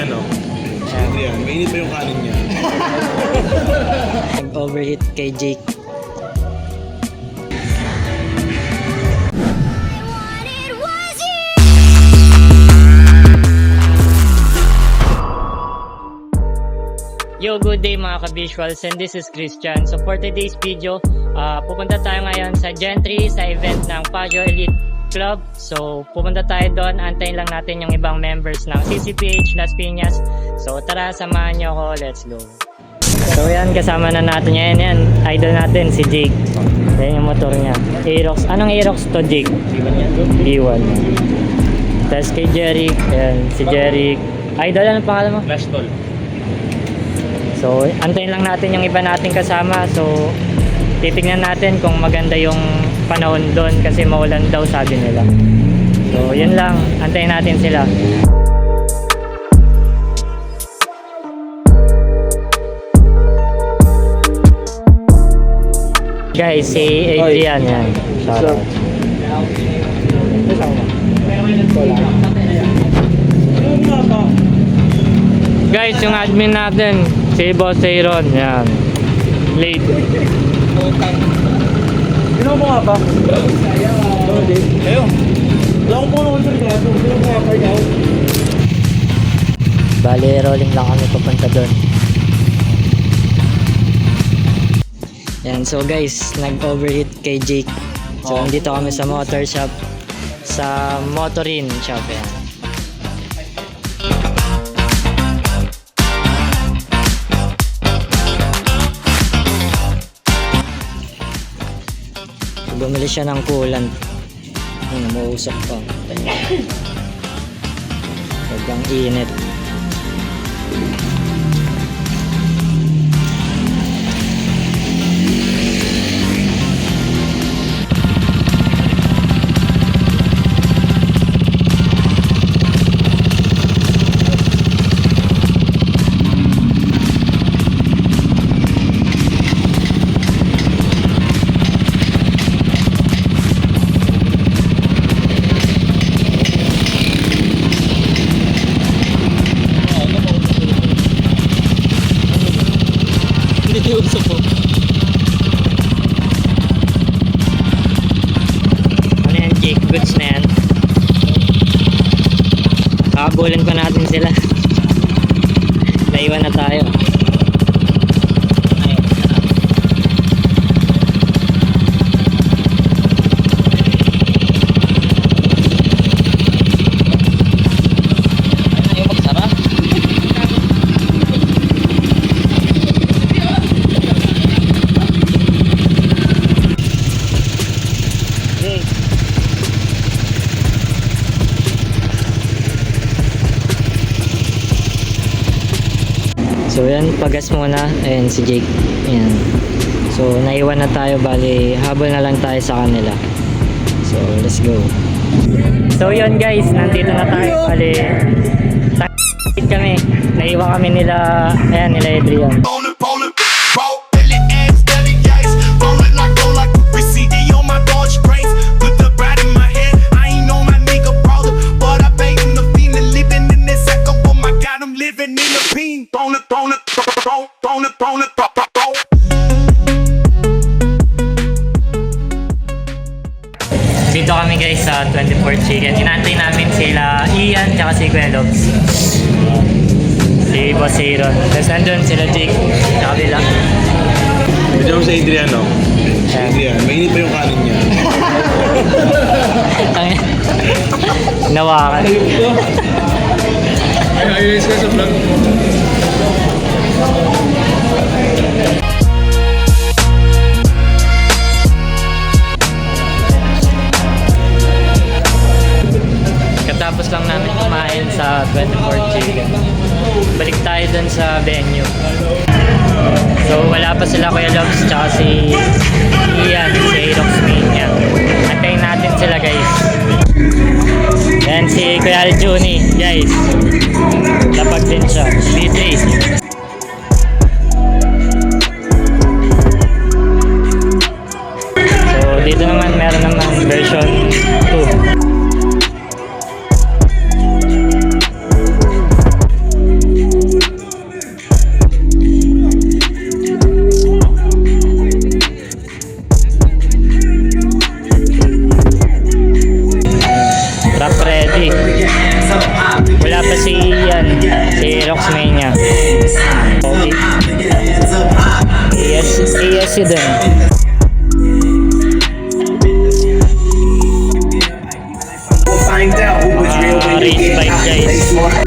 Adrian, no? Si Adrian, mainit pa yung kanin niya. Nag-overheat kay Jake. Yo, good day mga ka-visuals, and this is Christian. So for today's video, pupunta tayo ngayon sa Gentry sa event ng Pagyo Elite Club. So pupunta tayo doon, antayin lang natin yung ibang members ng CCPH Las Piñas. So tara, samahan nyo ako, let's go. So yan, kasama na natin yan, idol natin si Jake. Yan yung motor niya, Aerox. Anong Aerox to, Jake? B1. Tapos kay Jeric, ayan, si Jeric. Idol, anong pangalan mo? Flash Tol. So, antayin lang natin yung iba nating kasama. So, titignan natin kung maganda yung panahon doon kasi maulan daw sabi nila. So, yun lang. Antayin natin sila. Guys, si Adrian yan. Shoutout. Guys, yung admin natin, si Boss Aaron, yan. Late. Ginawa mo nga ba? Kayo. Wala ko po naman sa ligato. Ginawa mo nga pa ikaw. Bali, rolling lang kami papunta doon. Yan, so guys, nag-overheat kay Jake. So, nandito kami sa motor shop. Sa Motorin shop, yan. Bumili siya ng coolant. Mausok pa. Sobrang init. Ano yan, Jake? Goods na yan. Kakabulan pa natin sila. Naiwan na tayo. So yan, pagas muna. Ayan si Jake. Ayan. So naiwan na tayo, bali habol na lang tayo sa kanila. So let's go. So yun guys, nandito na tayo. Bali kami. Naiwan kami nila, ayan, nila Adrian. Dito kami guys sa 24 Chicken. Inaantay namin sila Ian tsaka si Kuya Lobs. Si Boss Aaron. Tapos nandun sila Jake tsaka Bila. Medyo mo si Adrian, no? Si Adrian, mainit pa yung kanin niya. Nawakan. Ayos ka sa vlog. Katapos lang namin kumain sa 24 Chicken. Balik tayo dun sa venue. So wala pa sila Kuya Lobs tsaka si Ian, si Aerox main yan. Antayin natin sila guys. Yan si Kuya Aljuni guys. Lapag din siya. DJ. So dito naman meron naman version 2. Si Roxmania. Okay. ESC din. Find out who was real when you Race get bike out. guys. Stay smart.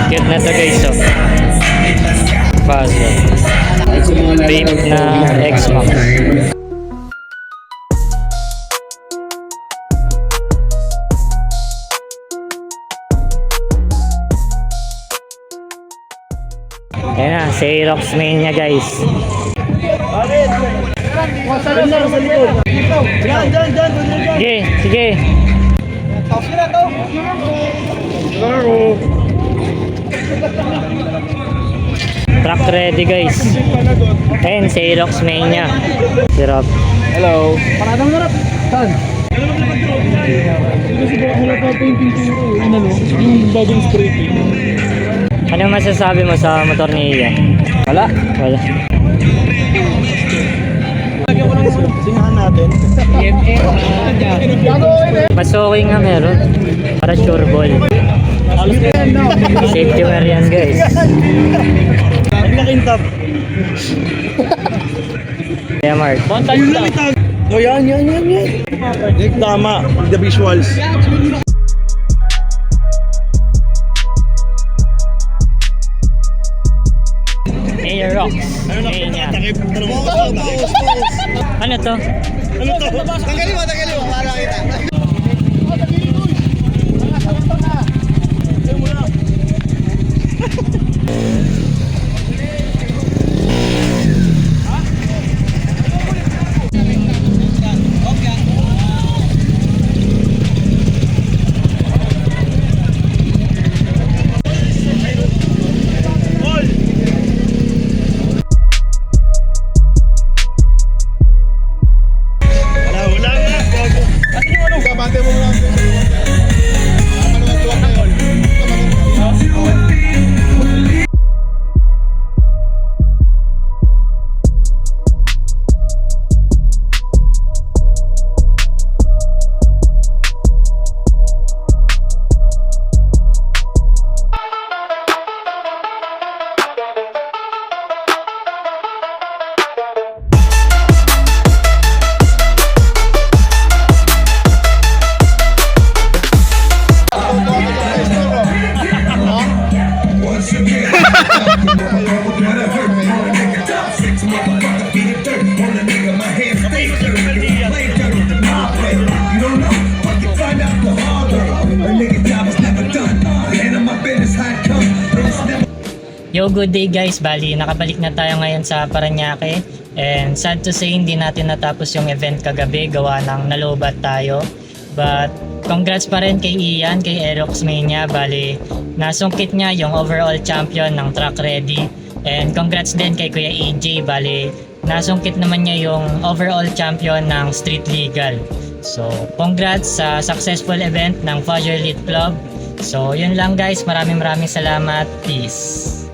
Cute na to guys, oh. Puzzle. Vape na X-Max. Ayan na, si Roxmania guys. Sige, sige. Truck ready guys. Ayan, si Roxmania. Si Rob. Hello. Paradang harap. Saan? Wala pa ito yung pintura eh. Ano, yung bagong spray paint. Ano masasabi mo sa motor ni Ian? Wala. Wala. Lagyan ko lang sinahan natin. Mas okay nga meron. Para sure ball. Safety wear yan guys. Nakintab. Yeah, Mark. Yun lang itag. O yan. Tama. The visuals. Hey, Rox. Mania. Ano to? Tagaliwa. Para kita. Wala nga. Atin yung ano? Kabante mo lang. Yo, good day guys. Bali, nakabalik na tayo ngayon sa Parañaque. And sad to say, hindi natin natapos yung event kagabi. Gawa ng nalobat tayo. But, congrats pa rin kay Ian, kay Roxmania. Bali, nasungkit niya yung overall champion ng Truck Ready. And congrats din kay Kuya AJ. Bali, nasungkit naman niya yung overall champion ng Street Legal. So, congrats sa successful event ng Fajr Elite Club. So, yun lang guys. Maraming salamat. Peace.